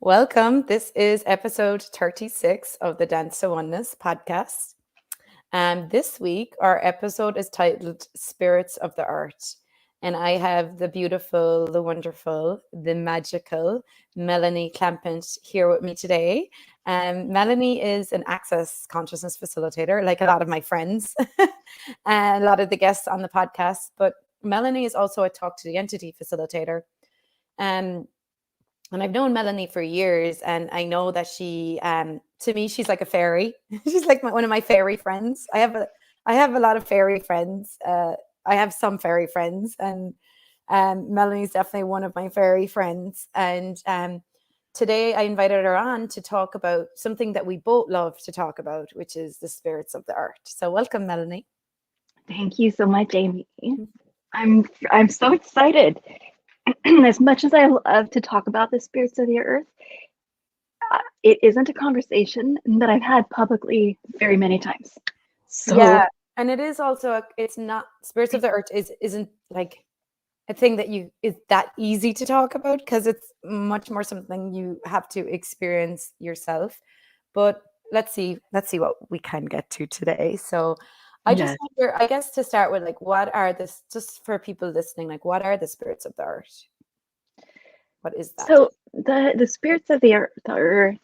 Welcome. This is episode 36 of the Dance to Oneness podcast. And this week, our episode is titled Spirits of the Earth. And I have the beautiful, the wonderful, the magical Melanie Clampit here with me today. Melanie is an access consciousness facilitator, like a lot of my friends and a lot of the guests on the podcast. But Melanie is also a talk to the entity facilitator. And I've known Melanie for years, and I know that to me, she's like a fairy. She's like one of my fairy friends. I have a lot of fairy friends. I have some fairy friends, and Melanie's definitely one of my fairy friends. And today, I invited her on to talk about something that we both love to talk about, which is the spirits of the earth. So, welcome, Melanie. Thank you so much, Amy. I'm so excited. As much as I love to talk about the spirits of the earth, it isn't a conversation that I've had publicly very many times. So yeah, and it is also it's not spirits of the earth isn't like a thing that is that easy to talk about, because it's much more something you have to experience yourself. But let's see what we can get to today. So I just wonder, I guess, to start with, like, what are this, just for people listening, like, what are the spirits of the earth? What is that? So the spirits of the earth are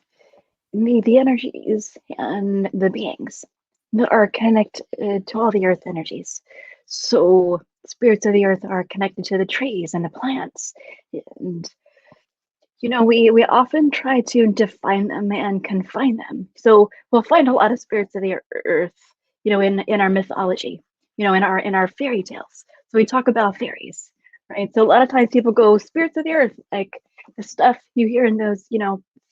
the energies and the beings that are connected to all the earth energies. So spirits of the earth are connected to the trees and the plants. And we often try to define them and confine them. So we'll find a lot of spirits of the earth, in our mythology, in our fairy tales. So we talk about fairies, right? So a lot of times people go spirits of the earth, like the stuff you hear in those,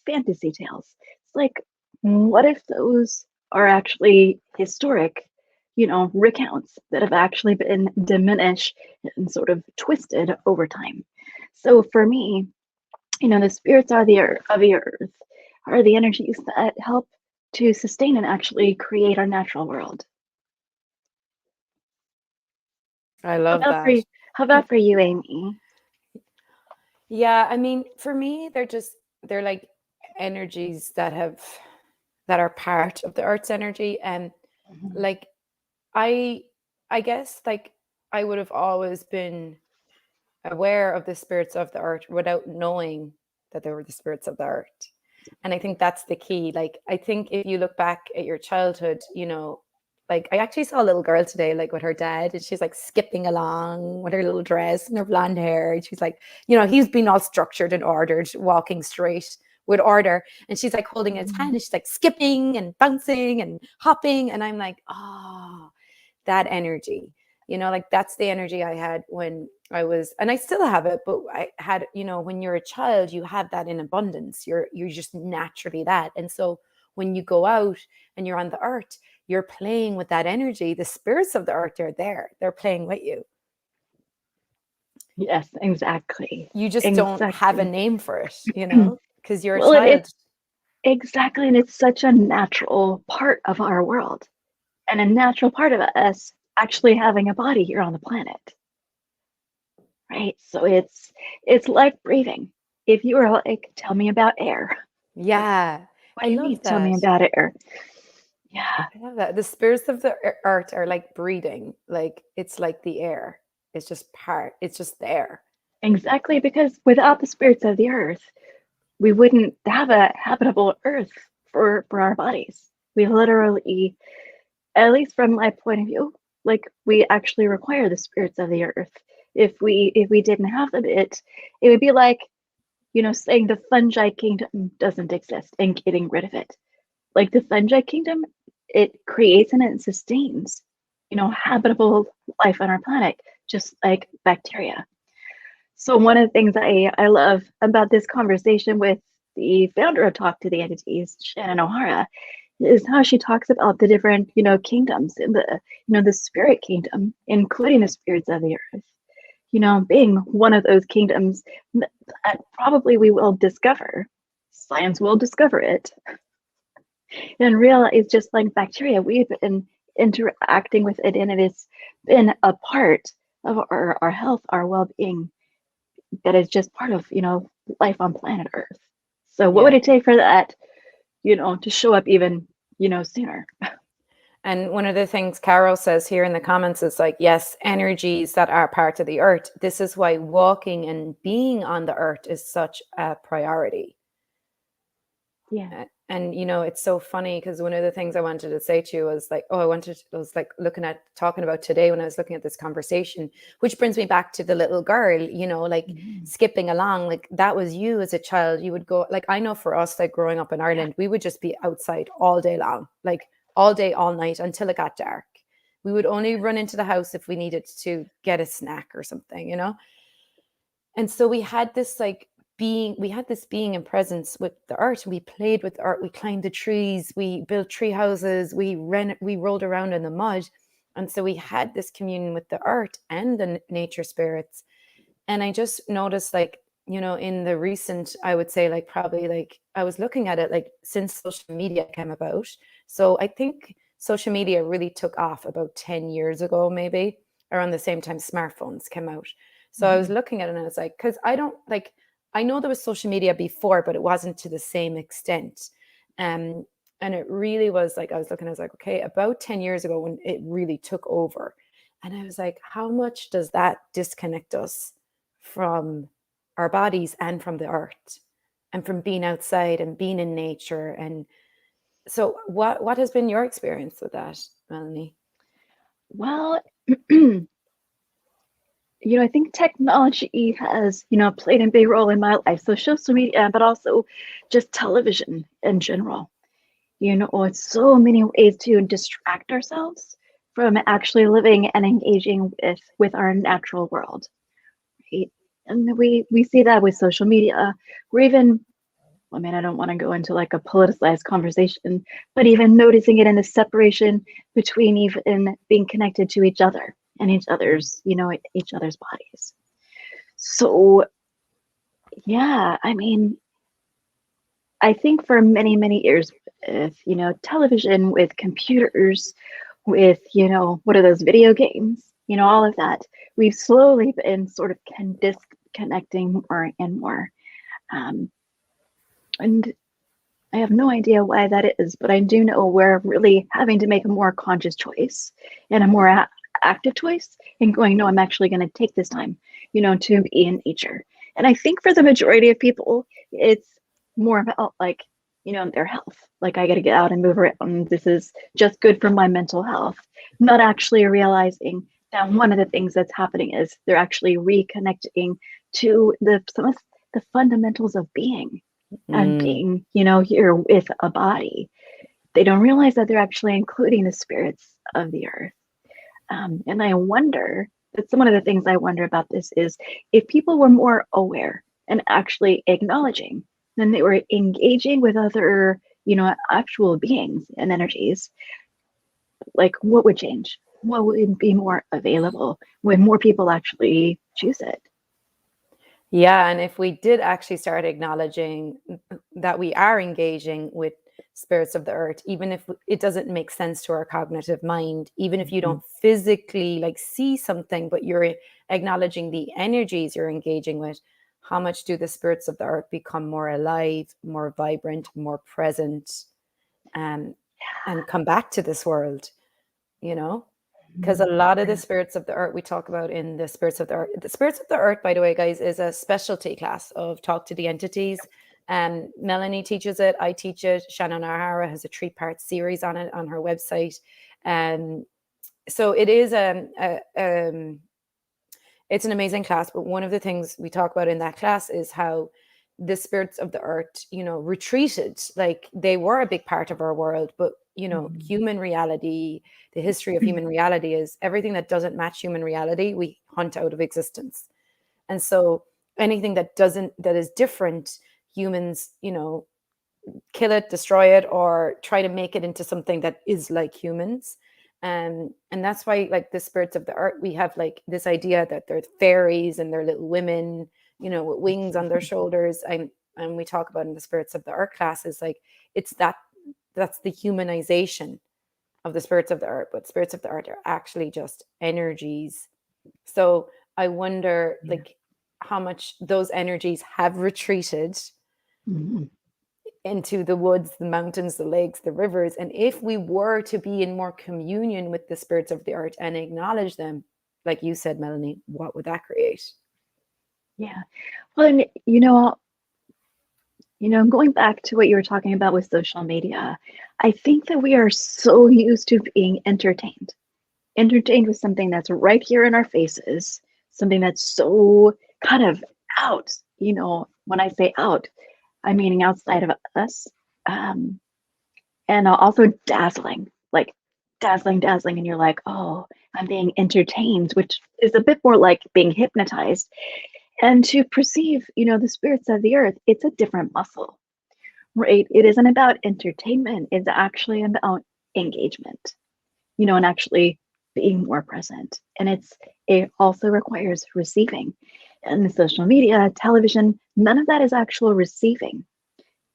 fantasy tales. It's like, what if those are actually historic, recounts that have actually been diminished and sort of twisted over time? So for me, the spirits of the earth are the energies that help to sustain and actually create our natural world. I love that. How about for you, Amy? Yeah, I mean, for me, they're like energies that are part of the earth's energy. And like I guess, like, I would have always been aware of the spirits of the earth without knowing that they were the spirits of the earth. And I think that's the key. Like, I think if you look back at your childhood, like, I actually saw a little girl today, like, with her dad, and she's like skipping along with her little dress and her blonde hair. And she's like, he's been all structured and ordered, walking straight with order. And she's like holding his hand, and she's like skipping and bouncing and hopping. And I'm like, oh, that energy, like, that's the energy I had when I was, and I still have it, but I had, when you're a child, you have that in abundance. You're just naturally that. And so when you go out and you're on the earth, you're playing with that energy. The spirits of the earth are there. They're playing with you. Yes, exactly. You just don't have a name for it, because you're a Well, child. Exactly. And it's such a natural part of our world, and a natural part of us actually having a body here on the planet. Right? So it's like breathing. If you were like, tell me about air. Yeah. What do you mean? Tell me about air. Yeah. I love that. The spirits of the earth are like breathing. Like, it's like the air. It's just there. Exactly, because without the spirits of the earth, we wouldn't have a habitable earth for our bodies. We literally, at least from my point of view, like, we actually require the spirits of the earth. If we didn't have them, it would be like, saying the fungi kingdom doesn't exist and getting rid of it. Like, the fungi kingdom, it creates and it sustains, habitable life on our planet, just like bacteria. So one of the things I love about this conversation with the founder of Talk to the Entities, Shannon O'Hara, is how she talks about the different, kingdoms in the spirit kingdom, including the spirits of the earth, being one of those kingdoms that probably we will discover. Science will discover it. And realize, just like bacteria, we've been interacting with it, and it has been a part of our health, our well-being, that is just part of, life on planet Earth. So what would it take for that, to show up even, sooner? And one of the things Carol says here in the comments is like, yes, energies that are part of the earth. This is why walking and being on the earth is such a priority. Yeah. And it's so funny because one of the things I wanted to say to you was like, I was like talking about today when I was looking at this conversation, which brings me back to the little girl, like skipping along. Like that was you as a child. You would go, like, I know for us, like growing up in Ireland, we would just be outside all day long, like all day, all night until it got dark. We would only run into the house if we needed to get a snack or something, And so we had this being and presence with the earth. We played with art. We climbed the trees. We built tree houses. We rolled around in the mud. And so we had this communion with the earth and the nature spirits. And I just noticed, like, in the recent, I would say, like, probably, like, I was looking at it, like, since social media came about. So I think social media really took off about 10 years ago, maybe around the same time smartphones came out. So I was looking at it and I was like, because I know there was social media before, but it wasn't to the same extent. And it really was like, I was like, okay, about 10 years ago when it really took over. And I was like, how much does that disconnect us from our bodies and from the earth and from being outside and being in nature? And so what has been your experience with that, Melanie? Well, I think technology has, played a big role in my life. So social media, but also just television in general. It's so many ways to distract ourselves from actually living and engaging with our natural world, right? And we see that with social media. We're even, I mean, I don't want to go into like a politicized conversation, but even noticing it in the separation between even being connected to each other and each other's bodies. So yeah, I mean, I think for many, many years with, television, with computers, with, what are those video games, all of that, we've slowly been sort of disconnecting more and more. And I have no idea why that is, but I do know we're really having to make a more conscious choice and a more active choice and going, no, I'm actually going to take this time, to be in nature. And I think for the majority of people, it's more about like, their health. Like I got to get out and move around. This is just good for my mental health. Not actually realizing that one of the things that's happening is they're actually reconnecting to some of the fundamentals of being and being, here with a body. They don't realize that they're actually including the spirits of the earth. And I wonder that some of the things I wonder about this is if people were more aware and actually acknowledging, then they were engaging with other, actual beings and energies, like what would change? What would be more available when more people actually choose it? Yeah, and if we did actually start acknowledging that we are engaging with spirits of the earth, even if it doesn't make sense to our cognitive mind, even if you don't physically like see something, but you're acknowledging the energies you're engaging with, how much do the spirits of the earth become more alive, more vibrant, more present, and come back to this world, Because a lot of the spirits of the earth we talk about in the spirits of the earth. The spirits of the earth, by the way, guys, is a specialty class of Talk to the Entities. And Melanie teaches it. I teach it. Shannon O'Hara has a 3-part series on it on her website. So it is it's an amazing class. But one of the things we talk about in that class is how the spirits of the earth, retreated. Like they were a big part of our world, but human reality, the history of human reality is everything that doesn't match human reality, we hunt out of existence. And so anything that is different, humans, kill it, destroy it, or try to make it into something that is like humans. And that's why, like the spirits of the earth, we have like this idea that they're fairies and they're little women, with wings on their shoulders. And we talk about in the spirits of the earth classes, like that's the humanization of the spirits of the earth, but spirits of the earth are actually just energies. So I wonder like how much those energies have retreated into the woods, the mountains, the lakes, the rivers. And if we were to be in more communion with the spirits of the earth and acknowledge them, like you said, Melanie, what would that create? Yeah. Well, and I'm going back to what you were talking about with social media. I think that we are so used to being entertained with something that's right here in our faces, something that's so kind of out. When I say out, I'm meaning outside of us. And also dazzling, like dazzling. And you're like, oh, I'm being entertained, which is a bit more like being hypnotized. And to perceive, the spirits of the earth, it's a different muscle, right? It isn't about entertainment. It's actually about engagement, and actually being more present. And it also requires receiving. And the social media, television, none of that is actual receiving.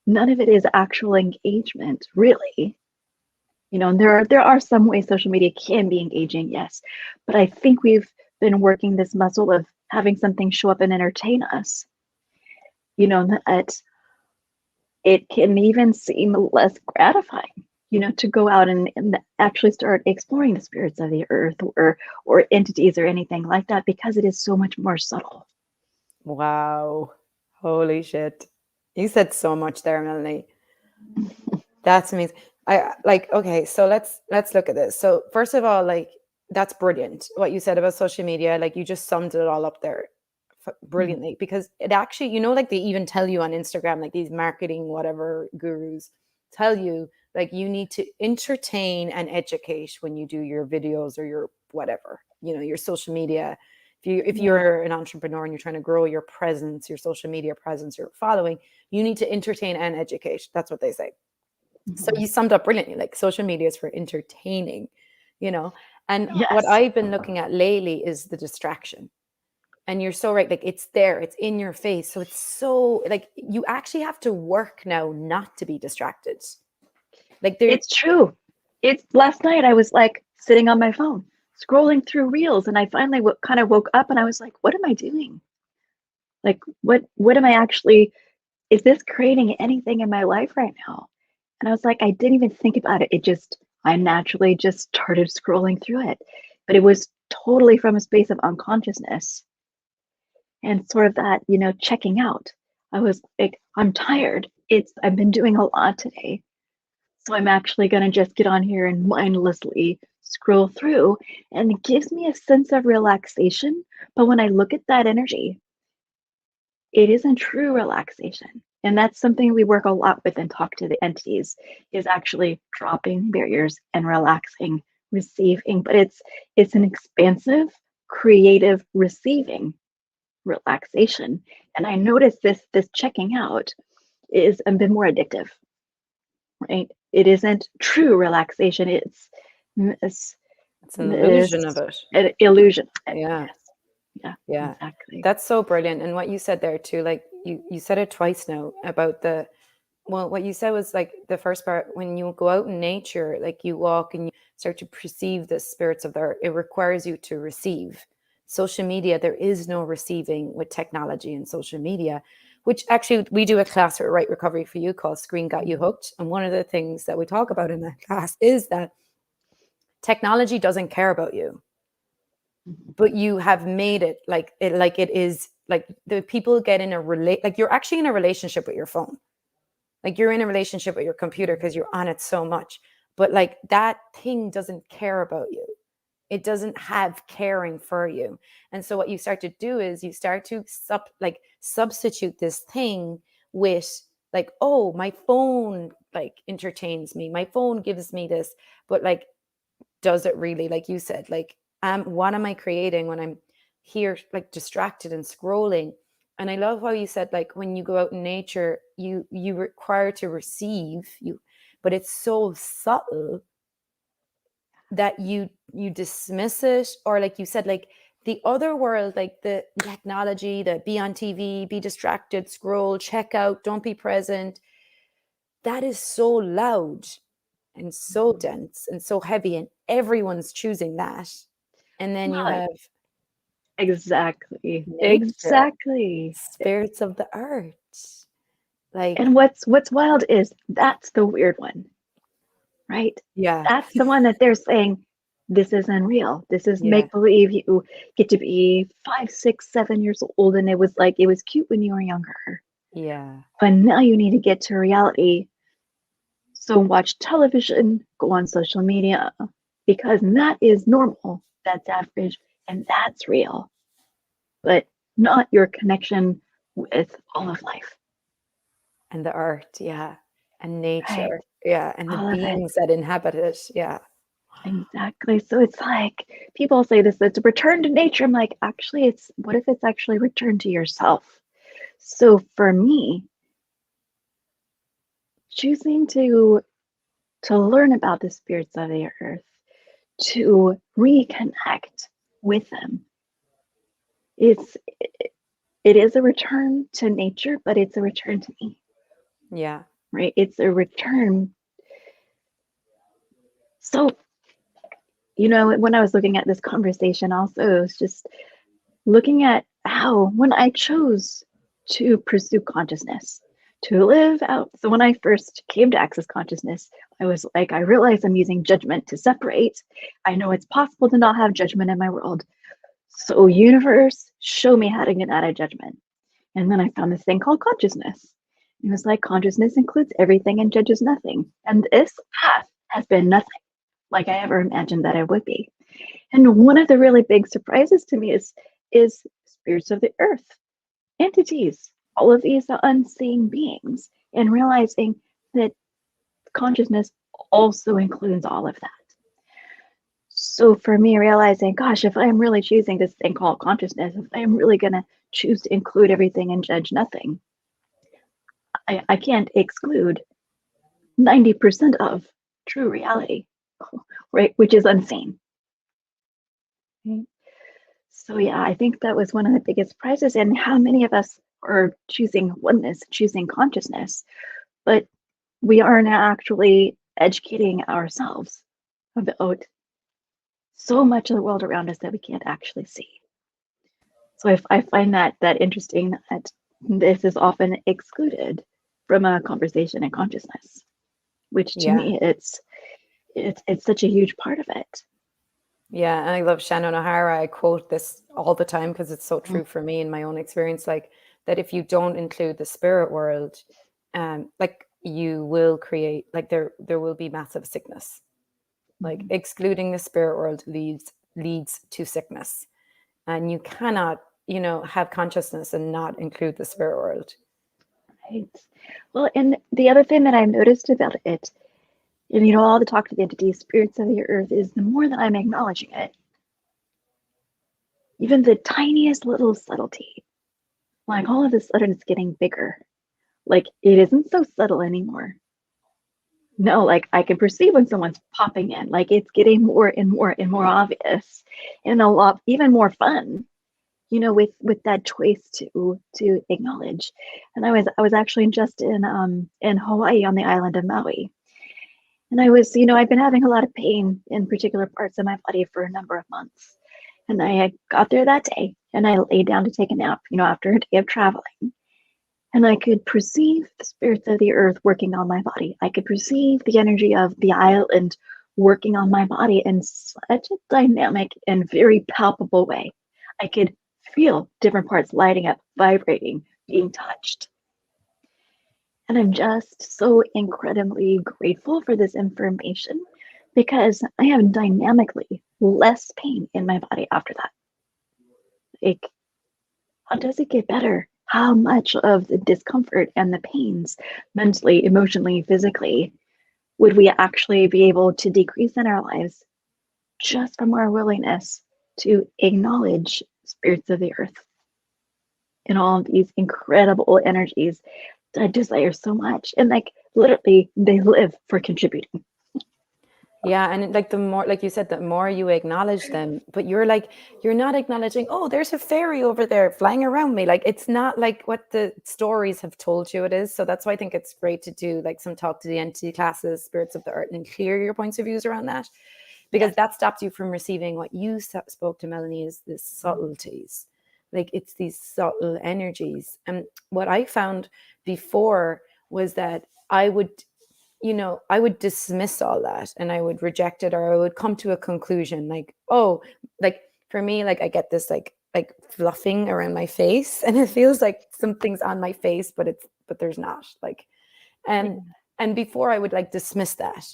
None of it is actual engagement, really. And there are some ways social media can be engaging, yes. But I think we've been working this muscle of having something show up and entertain us. That it can even seem less gratifying, to go out and actually start exploring the spirits of the earth or entities or anything like that, because it is so much more subtle. Wow. Holy shit. You said so much there, Melanie. That's amazing. Okay, so let's look at this. So first of all, like, that's brilliant what you said about social media. Like, you just summed it all up there brilliantly, because it actually, like, they even tell you on Instagram, like these marketing whatever gurus tell you, like, you need to entertain and educate when you do your videos or your whatever, your social media. If you're an entrepreneur and you're trying to grow your presence, your social media presence, your following, you need to entertain and educate. That's what they say. So you summed up brilliantly, like, social media is for entertaining, and Yes. what I've been looking at lately is the distraction. And you're so right, like, it's there, it's in your face. So it's so, like, you actually have to work now not to be distracted. Like, it's true. It's last night I was like sitting on my phone, scrolling through reels, and I finally kind of woke up and I was like, what am I doing? Like, what am I actually, is this creating anything in my life right now? And I was like, I didn't even think about it. I naturally just started scrolling through it. But it was totally from a space of unconsciousness and sort of that, checking out. I was like, I'm tired. I've been doing a lot today. So I'm actually going to just get on here and mindlessly scroll through. And it gives me a sense of relaxation. But when I look at that energy, it isn't true relaxation. And that's something we work a lot with and talk to the entities, is actually dropping barriers and relaxing, receiving. But it's an expansive, creative receiving relaxation. And I noticed this checking out is a bit more addictive, right? It isn't true relaxation. It's an illusion of it. An illusion. Yeah. Yes. Yeah. Exactly. That's so brilliant. And what you said there too, like, you said it twice now about what you said was, like, the first part, when you go out in nature, like, you walk and you start to perceive the spirits of the earth, it requires you to receive. Social media, there is no receiving with technology and social media, which actually we do a class at Right Recovery for You called Screen Got You Hooked. And one of the things that we talk about in that class is that technology doesn't care about you, but you have made it like it is, like, the people get in like, you're actually in a relationship with your phone. Like, you're in a relationship with your computer because you're on it so much. But, like, that thing doesn't care about you. It doesn't have caring for you. And so what you start to do is you start to substitute this thing with, like, oh, my phone, like, entertains me. My phone gives me this. But, like, does it really? Like you said, like, what am I creating when I'm here, like, distracted and scrolling? And I love how you said, like, when you go out in nature, you require to receive you, but it's so subtle that you dismiss it. Or, like you said, like, the other world, like the technology, the be on TV, be distracted, scroll, check out, don't be present, that is so loud and so dense and so heavy, and everyone's choosing that. And then you have Exactly. nature, Exactly. spirits of the earth. Like, And what's wild is that's the weird one, right? yeah, That's the one that they're saying, this isn't real. This is yeah, make believe. You get to be 5, 6, 7 years old, and it was cute when you were younger. yeah, But now you need to get to reality. So watch television, go on social media, because that is normal. That's average, and that's real. But not your connection with all of life, and the art, yeah, and right? nature, yeah, and the All of it. beings that inhabit it, yeah, Exactly. So it's like people say this, it's a return to nature. I'm like, actually, it's what if it's actually return to yourself? So for me, choosing to learn about the spirits of the earth, to reconnect with them, it's it is a return to nature, but it's a return to me, yeah, right? It's a return. So, when I was looking at this conversation, also, it was just looking at how when I chose to pursue consciousness, to live out. So when I first came to access consciousness, I was like, I realize I'm using judgment to separate. I know it's possible to not have judgment in my world. So universe, show me how to get out of judgment. And then I found this thing called consciousness. It was like consciousness includes everything and judges nothing. And this path has been nothing like I ever imagined that it would be. And one of the really big surprises to me is spirits of the earth, entities, all of these are unseen beings, and realizing that consciousness also includes all of that. So for me, realizing, gosh, if I'm really choosing this thing called consciousness, if I'm really going to choose to include everything and judge nothing, I can't exclude 90% of true reality, right? Which is unseen. Right? So yeah, I think that was one of the biggest prizes in how many of us are choosing oneness, choosing consciousness, but we aren't actually educating ourselves about so much of the world around us that we can't actually see. So I find that interesting that this is often excluded from a conversation in consciousness, which to yeah. me it's such a huge part of it. Yeah, and I love Shannon O'Hara. I quote this all the time because it's so true for me in my own experience. Like that, if you don't include the spirit world, like you will create like there will be massive sickness. Like excluding the spirit world leads to sickness, and you cannot have consciousness and not include the spirit world. Right. Well, and the other thing that I've noticed about it, and all the talk to the entities, spirits of the earth, is the more that I'm acknowledging it, even the tiniest little subtlety, like all of a sudden it's getting bigger. Like it isn't so subtle anymore. No, like I can perceive when someone's popping in, like it's getting more and more and more obvious and a lot even more fun, with that choice to acknowledge. And I was actually just in Hawaii on the island of Maui. And I've been having a lot of pain in particular parts of my body for a number of months. And I got there that day and I laid down to take a nap, after a day of traveling. And I could perceive the spirits of the earth working on my body. I could perceive the energy of the island working on my body in such a dynamic and very palpable way. I could feel different parts lighting up, vibrating, being touched. And I'm just so incredibly grateful for this information because I have dynamically less pain in my body after that. Like, how does it get better? How much of the discomfort and the pains, mentally, emotionally, physically, would we actually be able to decrease in our lives just from our willingness to acknowledge spirits of the earth and all of these incredible energies that I desire so much? And like literally, they live for contributing. Yeah, and like the more, like you said, the more you acknowledge them, but you're not acknowledging, oh, there's a fairy over there flying around me. Like it's not like what the stories have told you it is. So that's why I think it's great to do like some talk to the entity classes, spirits of the earth, and clear your points of views around that, because that stops you from receiving what you spoke to, Melanie, is the subtleties. Like it's these subtle energies. And what I found before was that I would, I would dismiss all that and I would reject it, or I would come to a conclusion like, oh, like for me, like I get this like fluffing around my face and it feels like something's on my face, but there's not, like, and and before I would like dismiss that,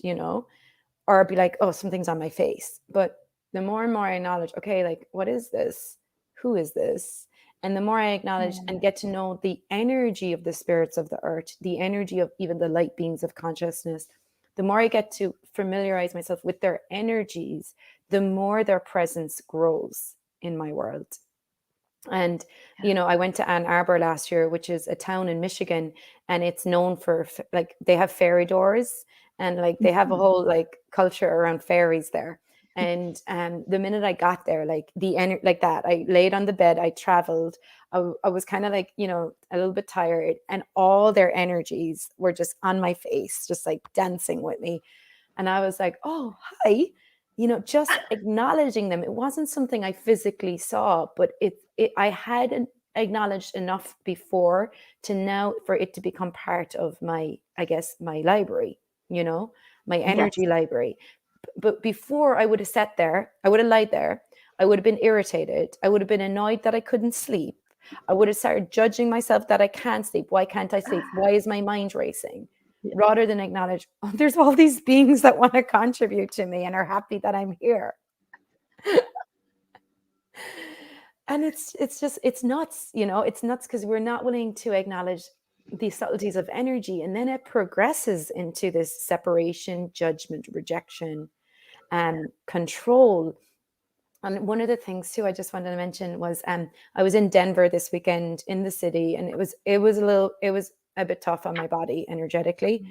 or I'd be like, oh, something's on my face. But the more and more I acknowledge, okay, like, what is this? Who is this? And the more I acknowledge and get to know the energy of the spirits of the earth, the energy of even the light beings of consciousness, the more I get to familiarize myself with their energies, the more their presence grows in my world. And, I went to Ann Arbor last year, which is a town in Michigan, and it's known for like, they have fairy doors, and like they have a whole like culture around fairies there. And the minute I got there, like the energy, like that, I laid on the bed, I traveled, I was kind of like, a little bit tired, and all their energies were just on my face, just like dancing with me. And I was like, oh, hi, just acknowledging them. It wasn't something I physically saw, but I had acknowledged enough before to now for it to become part of my, I guess, my library, my energy library. But before I would have sat there, I would have lied there, I would have been irritated, I would have been annoyed that I couldn't sleep. I would have started judging myself that I can't sleep. Why can't I sleep? Why is my mind racing? Rather than acknowledge, oh, there's all these beings that want to contribute to me and are happy that I'm here. And it's just, it's nuts, it's nuts because we're not willing to acknowledge the subtleties of energy. And then it progresses into this separation, judgment, rejection, and control. And one of the things too, I just wanted to mention was, I was in Denver this weekend in the city, and it was a bit tough on my body energetically.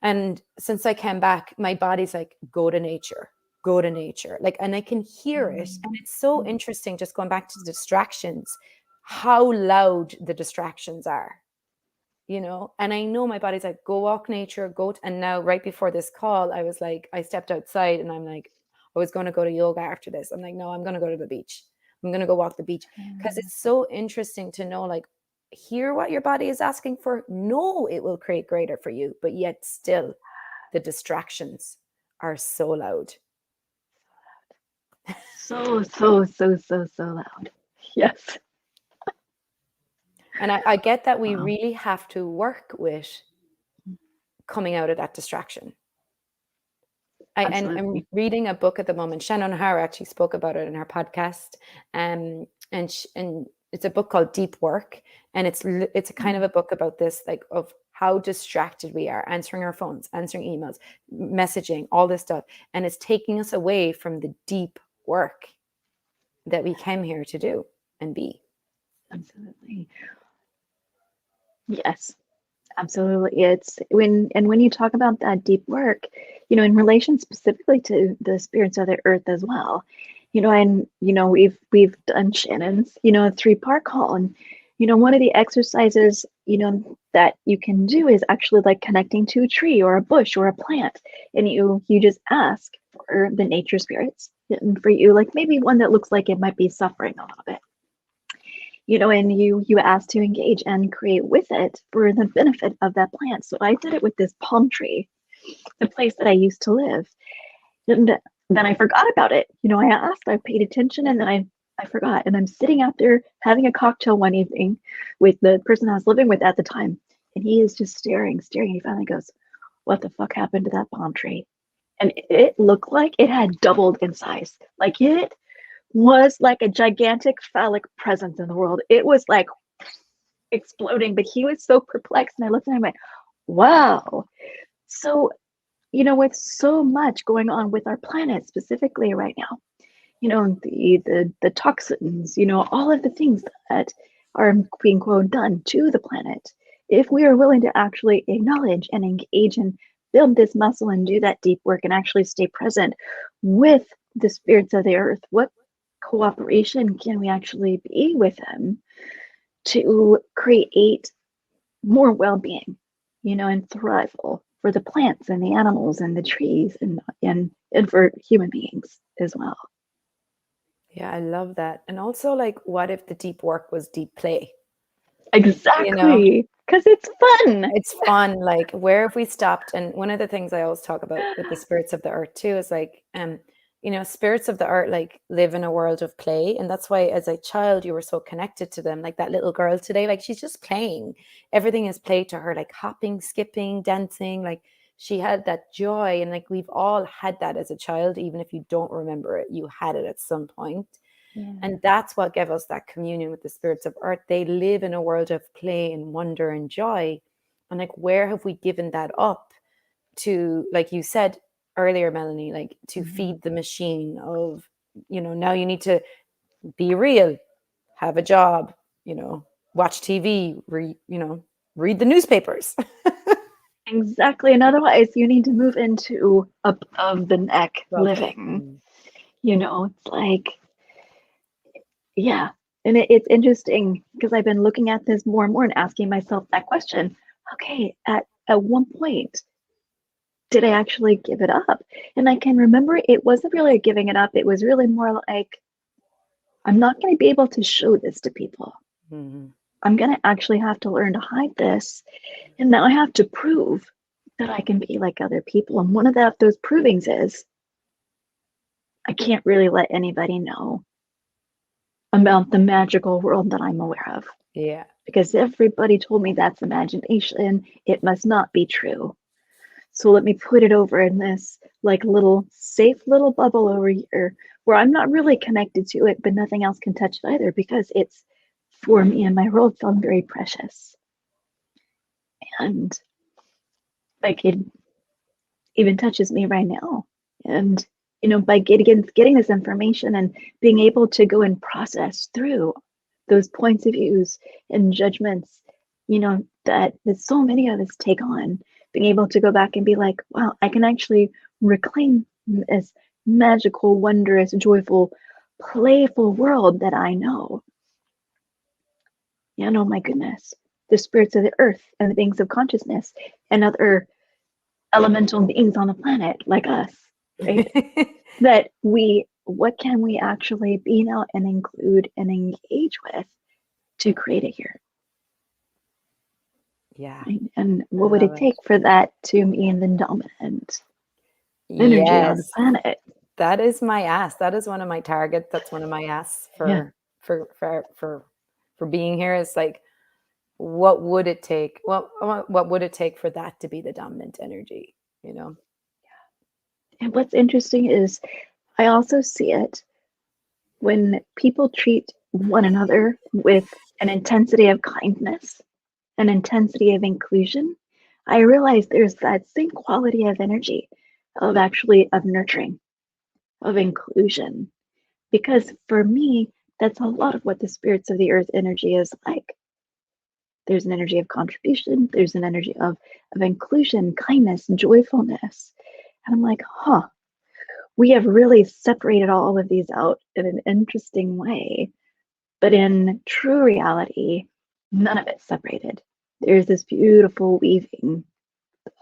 And since I came back, my body's like, go to nature, like, and I can hear it. And it's so interesting, just going back to distractions, how loud the distractions are, and I know my body's like, go walk nature, and now right before this call, I was like, I stepped outside and I'm like, I was going to go to yoga after this. I'm like, no, I'm going to go to the beach. I'm going to go walk the beach, because it's so interesting to know, like, hear what your body is asking for. No, it will create greater for you, but yet still the distractions are so loud. So loud. Yes. And I get that we really have to work with coming out of that distraction. I'm reading a book at the moment. Shannon O'Hara actually spoke about it in her podcast. And it's a book called Deep Work. And it's a kind of a book about this, like, of how distracted we are, answering our phones, answering emails, messaging, all this stuff. And it's taking us away from the deep work that we came here to do and be. Absolutely. Yes, absolutely. It's when you talk about that deep work, in relation specifically to the spirits of the earth as well, and we've done Shannon's, 3-part call, and one of the exercises, that you can do is actually like connecting to a tree or a bush or a plant, and you just ask for the nature spirits, and for you, like maybe one that looks like it might be suffering a little bit. And you ask to engage and create with it for the benefit of that plant. So I did it with this palm tree, the place that I used to live. And then I forgot about it. I asked, I paid attention, and then I forgot. And I'm sitting out there having a cocktail one evening with the person I was living with at the time. And he is just staring. He finally goes, what the fuck happened to that palm tree? And it looked like it had doubled in size. Like it was like a gigantic phallic presence in the world. It was like exploding, but he was so perplexed. And I looked at him and went, wow. So, with so much going on with our planet specifically right now, the toxins, all of the things that are being quote done to the planet. If we are willing to actually acknowledge and engage and build this muscle and do that deep work and actually stay present with the spirits of the earth, what cooperation can we actually be with them to create more well-being, and thrival for the plants and the animals and the trees and for human beings as well. Yeah, I love that. And also, like, what if the deep work was deep play? Exactly. Because it's fun. It's fun. Like, where have we stopped? And one of the things I always talk about with the spirits of the earth too is like, spirits of the earth like live in a world of play, and that's why as a child you were so connected to them. Like that little girl today, like she's just playing. Everything is play to her, like hopping, skipping, dancing. Like she had that joy, and like we've all had that as a child, even if you don't remember it, you had it at some point. Yeah. And that's what gave us that communion with the spirits of earth. They live in a world of play and wonder and joy. And like, where have we given that up to, like you said earlier, Melanie, like to feed the machine of, now you need to be real, have a job, watch TV, read the newspapers. Exactly. And otherwise, you need to move into above the neck living. It's like, yeah. And it's interesting because I've been looking at this more and more and asking myself that question. Okay, at one point, did I actually give it up? And I can remember it wasn't really giving it up. It was really more like, I'm not going to be able to show this to people. I'm going to actually have to learn to hide this. And now I have to prove that I can be like other people. And one of those provings is I can't really let anybody know about the magical world that I'm aware of. Yeah. Because everybody told me that's imagination. It must not be true. So let me put it over in this like little safe little bubble over here where I'm not really connected to it, but nothing else can touch it either because it's for me and my world felt very precious. And like it even touches me right now. And by getting this information and being able to go and process through those points of views and judgments, that so many of us take on, being able to go back and be like, wow, I can actually reclaim this magical, wondrous, joyful, playful world that I know. Oh my goodness, the spirits of the earth and the beings of consciousness and other elemental beings on the planet like us, right? That what can we actually be now and include and engage with to create it here? Yeah. Right? And what would it take for that to be the dominant energy on the planet? That is my ask. That is one of my targets. That's one of my asks for being here. Is like, what would it take? What would it take for that to be the dominant energy? And what's interesting is I also see it when people treat one another with an intensity of kindness, an intensity of inclusion. I realize there's that same quality of energy of nurturing, of inclusion. Because for me, that's a lot of what the spirits of the earth energy is like. There's an energy of contribution, there's an energy of inclusion, kindness, joyfulness. And I'm like, we have really separated all of these out in an interesting way. But in true reality, none of it's separated. There's this beautiful weaving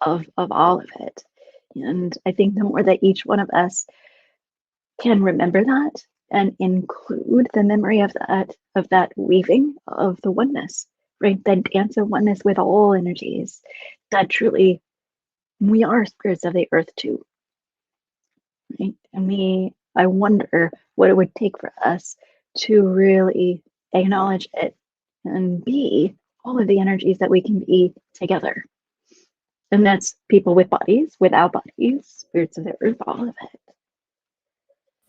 of all of it. And I think the more that each one of us can remember that and include the memory of that weaving of the oneness, right? That dance of oneness with all energies, that truly we are spirits of the earth too. Right? And I wonder what it would take for us to really acknowledge it and be all of the energies that we can be together. And that's people with bodies, without bodies, spirits of the earth, all of it.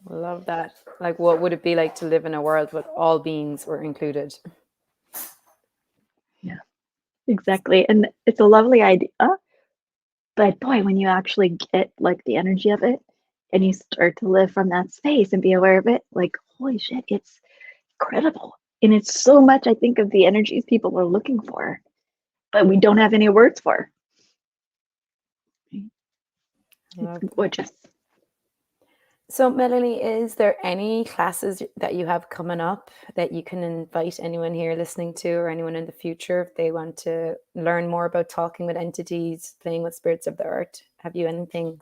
Love that. Like, what would it be like to live in a world where all beings were included? Yeah, exactly. And it's a lovely idea. But boy, when you actually get like the energy of it and you start to live from that space and be aware of it, like, holy shit, it's incredible. And it's so much, I think, of the energies people are looking for, but we don't have any words for. It's gorgeous. So, Melanie, is there any classes that you have coming up that you can invite anyone here listening to or anyone in the future if they want to learn more about talking with entities, playing with spirits of the earth? Have you anything?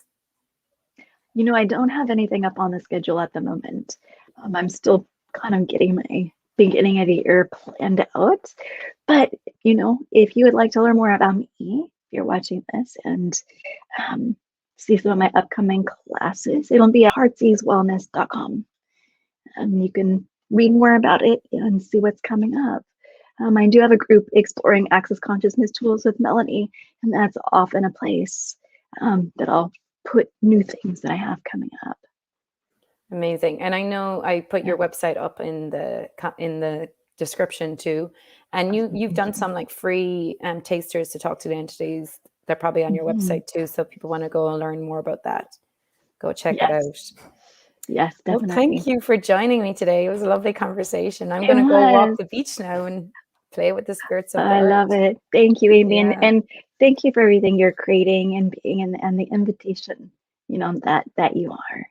I don't have anything up on the schedule at the moment. I'm still kind of getting beginning of the year planned out. But, if you would like to learn more about me, if you're watching this and see some of my upcoming classes, it'll be at heartseasewellness.com. And you can read more about it and see what's coming up. I do have a group exploring access consciousness tools with Melanie, and that's often a place that I'll put new things that I have coming up. Amazing. And I know I put your website up in the description too. And you've done some like free tasters to talk to the entities. They're probably on your website too. So if people want to go and learn more about that, go check it out. Yes, definitely. Well, thank you for joining me today. It was a lovely conversation. I'm going to go walk the beach now and play with the spirits of the earth. Love it. Thank you, Amy. And thank you for everything you're creating and being and the invitation, that you are.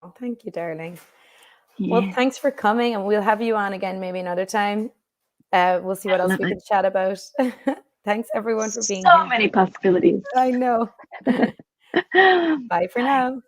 Oh, thank you, darling. Yeah. Well, thanks for coming, and we'll have you on again maybe another time. We'll see what else we can chat about. Thanks, everyone, for being here. So many possibilities. I know. Bye for now.